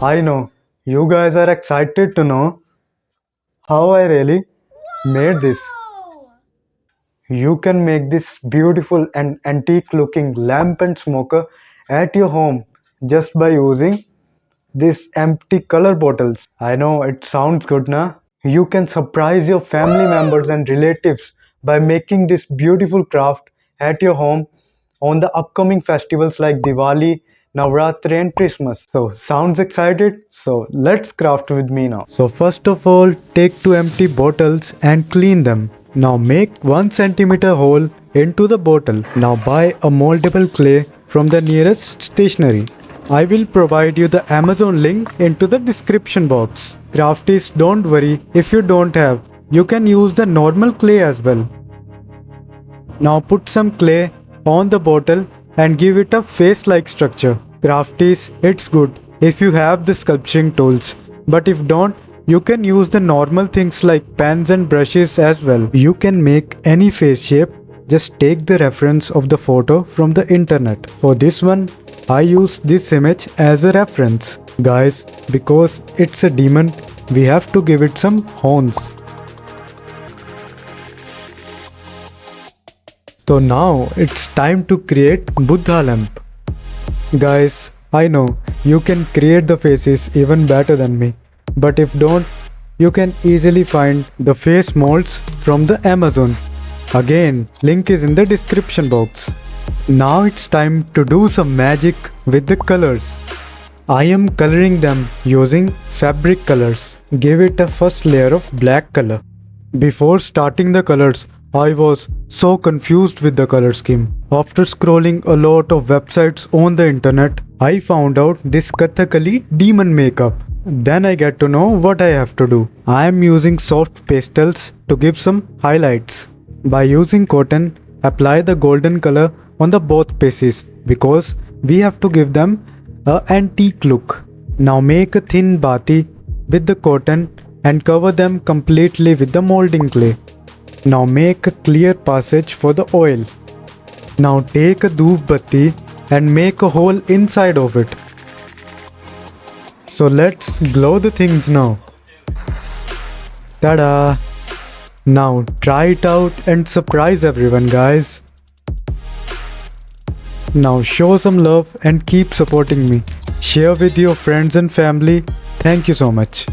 I know you guys are excited to know how I really made this. You can make this beautiful and antique looking lamp and smoker at your home just by using these empty color bottles. I know it sounds good, na? You can surprise your family members and relatives by making this beautiful craft at your home on the upcoming festivals like Diwali, Navratri and Christmas. So, sounds excited? So, let's craft with me now. So, first of all, take two empty bottles and clean them. Now make 1 centimeter hole into the bottle. Now buy a moldable clay from the nearest stationery. I will provide you the Amazon link into the description box. Crafties, don't worry if you don't have. You can use the normal clay as well. Now put some clay on the bottle and give it a face-like structure. Crafties, it's good if you have the sculpturing tools, but if don't, you can use the normal things like pens and brushes as well. You can make any face shape. Just take the reference of the photo from the internet. For this one, I use this image as a reference. Guys, because it's a demon, we have to give it some horns. So now it's time to create Buddha lamp. Guys, I know you can create the faces even better than me. But if don't, you can easily find the face molds from the Amazon. Again, link is in the description box. Now it's time to do some magic with the colors. I am coloring them using fabric colors. Give it a first layer of black color. Before starting the colors, I was so confused with the color scheme. After scrolling a lot of websites on the internet, I found out this Kathakali demon makeup. Then I get to know what I have to do. I am using soft pastels to give some highlights. By using cotton, apply the golden color on the both pieces because we have to give them an antique look. Now make a thin bati with the cotton and cover them completely with the molding clay. Now make a clear passage for the oil. Now take a doob batti and make a hole inside of it. So let's glow the things now. Tada! Now try it out and surprise everyone, guys. Now show some love and keep supporting me. Share with your friends and family. Thank you so much.